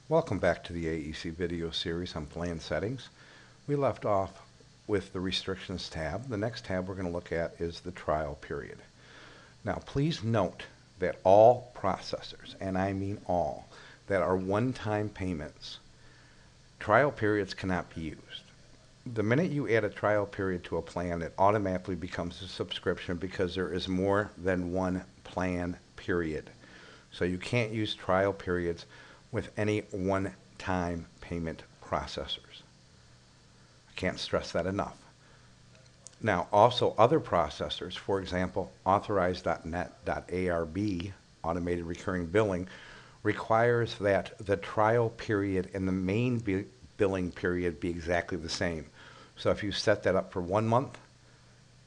Welcome back to the AEC video series on plan settings. We left off with the restrictions tab. The next tab we're going to look at is the trial period. Now please note that all processors, and I mean all, that are one-time payments, trial periods cannot be used. The minute you add a trial period to a plan, it automatically becomes a subscription because there is more than one plan period. So you can't use trial periods with any one-time payment processors. I can't stress that enough. Now, also other processors, for example, Authorize.net.ARB, automated recurring billing, requires that the trial period and the main billing period be exactly the same. So if you set that up for 1 month,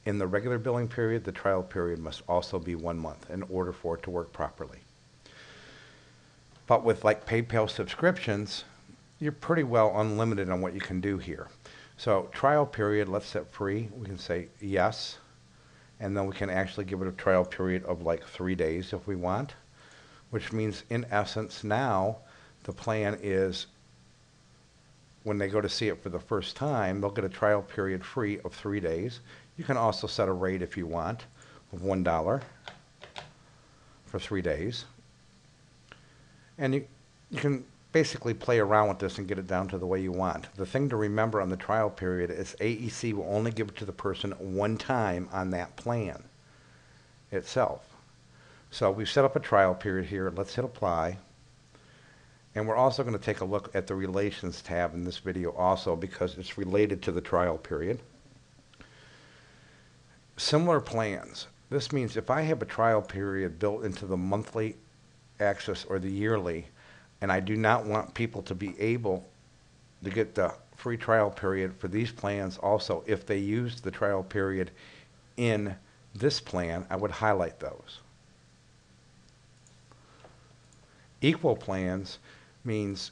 in the regular billing period, the trial period must also be 1 month in order for it to work properly. But with like PayPal subscriptions, you're pretty well unlimited on what you can do here. So trial period, let's set free. We can say yes, and then we can actually give it a trial period of like 3 days if we want, which means in essence now the plan is, when they go to see it for the first time, they'll get a trial period free of 3 days. You can also set a rate if you want of $1 for 3 days. And you can basically play around with this and get it down to the way you want. The thing to remember on the trial period is AEC will only give it to the person one time on that plan itself. So we've set up a trial period here. Let's hit apply. And we're also going to take a look at the relations tab in this video also because it's related to the trial period. Similar plans. This means if I have a trial period built into the monthly access or the yearly, and I do not want people to be able to get the free trial period for these plans also, if they use the trial period in this plan, I would highlight those. Equal plans means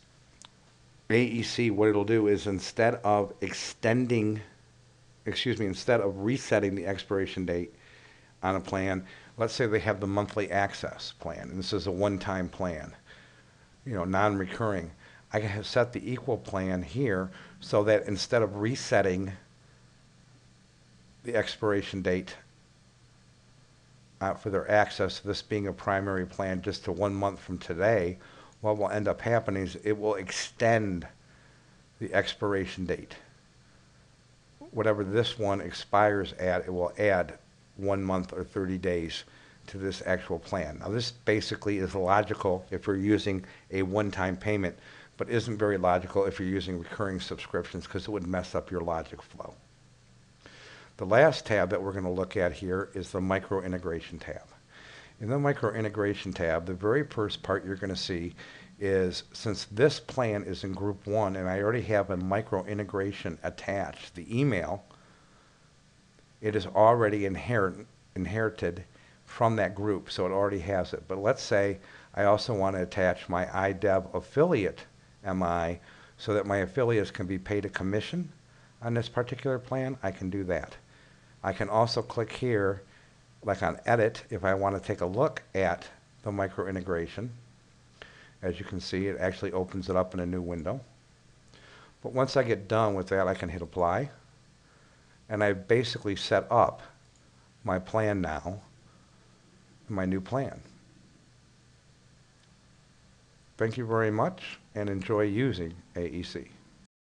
AEC, what it'll do is instead of resetting the expiration date on a plan, let's say they have the monthly access plan, and this is a one-time plan, non-recurring. I can set the equal plan here so that instead of resetting the expiration date for their access, this being a primary plan just to 1 month from today, what will end up happening is it will extend the expiration date. Whatever this one expires at, it will add 1 month or 30 days to this actual plan. Now this basically is logical if you're using a one-time payment, but isn't very logical if you're using recurring subscriptions because it would mess up your logic flow. The last tab that we're going to look at here is the micro integration tab. In the micro integration tab, the very first part you're going to see is, since this plan is in group 1 and I already have a micro integration attached, the email, it is already inherited from that group, so it already has it. But let's say I also want to attach my iDev affiliate MI so that my affiliates can be paid a commission on this particular plan. I can do that. I can also click here, like on Edit, if I want to take a look at the micro integration. As you can see, it actually opens it up in a new window. But once I get done with that, I can hit Apply. And I've basically set up my plan now, my new plan. Thank you very much and enjoy using AEC.